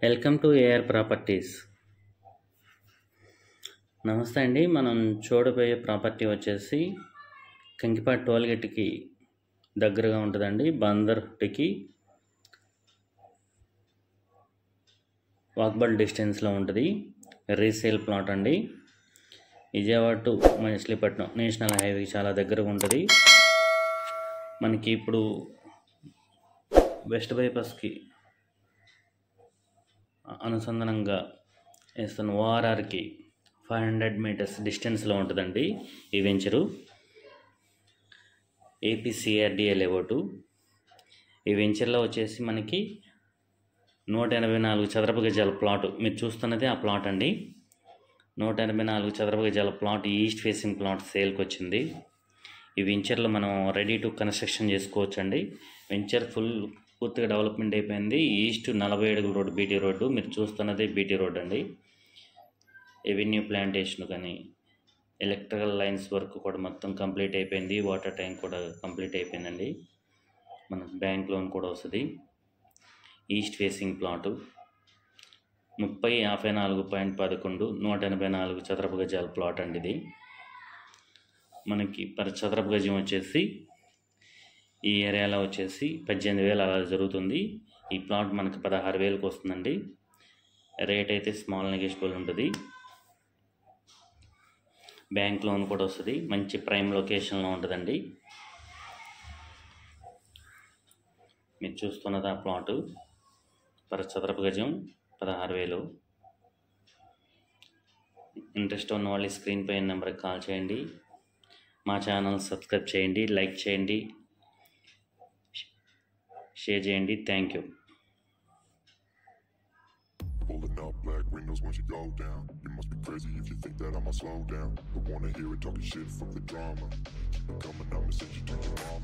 Welcome to AR properties. నమస్తే అండి. మనం చూడబోయే ప్రాపర్టీ వచ్చేసి కంకిపాడు టోల్గేట్కి దగ్గరగా ఉంటుందండి. బందర్కి వాకబుల్ డిస్టెన్స్లో ఉంటుంది. రీసేల్ ప్లాట్ అండి. Vijayawada to Machilipatnam national highway చాలా దగ్గరగా ఉంటుంది. మనకి ఇప్పుడు వెస్ట్ బైపాస్కి అనుసంధానంగా వేస్తున్న ఓఆర్ఆర్కి 500 మీటర్స్ డిస్టెన్స్లో ఉంటుందండి ఈ వెంచరు. APCRDA layout. ఈ వెంచర్లో వచ్చేసి మనకి 184 చదరపు గజాల ప్లాట్ మీరు చూస్తున్నది ఆ ప్లాట్ అండి. 184 చదరపు గజాల ప్లాట్, ఈస్ట్ ఫేసింగ్ ప్లాట్ సేల్కి వచ్చింది. ఈ వెంచర్లో మనం రెడీ టు కన్స్ట్రక్షన్ చేసుకోవచ్చండి. వెంచర్ పూర్తిగా డెవలప్మెంట్ అయిపోయింది. ఈస్ట్ 40 అడుగుల రోడ్డు, బీటీ రోడ్డు. మీరు చూస్తున్నది బీటీ రోడ్ అండి. ఎవెన్యూ ప్లాంటేషన్ కానీ ఎలక్ట్రికల్ లైన్స్ వర్క్ కూడా మొత్తం కంప్లీట్ అయిపోయింది. వాటర్ ట్యాంక్ కూడా కంప్లీట్ అయిపోయిందండి. మనకు బ్యాంక్ లోన్ కూడా వస్తుంది. ఈస్ట్ ఫేసింగ్ ప్లాటు 30/54.11 184 చదరపు గజాల ప్లాట్ అండి. ఇది మనకి పర్ చదరపు గజం వచ్చేసి ఈ ఏరియాలో వచ్చేసి 18,000 అలా జరుగుతుంది. ఈ ప్లాట్ మనకి 16,000కి వస్తుందండి. రేట్ అయితే స్మాల్ నెగోషియబుల్ ఉంటుంది. బ్యాంక్ లోన్ కూడా వస్తుంది. మంచి ప్రైమ్ లొకేషన్లో ఉంటుందండి. మీరు చూస్తున్నది ఆ ప్లాటు పర్ చదరపు గజం 16,000. ఇంట్రెస్ట్ ఉన్న వాళ్ళు స్క్రీన్ పై నెంబర్కి కాల్ చేయండి. మా ఛానల్ సబ్స్క్రైబ్ చేయండి, లైక్ చేయండి, షేర్ చేయండి. Thank you. Pulling up black windows once you go down. You must be crazy if you think that I'ma slow down. But wanna hear it talking shit from the drama. Keep it coming, I'ma send you to your mama.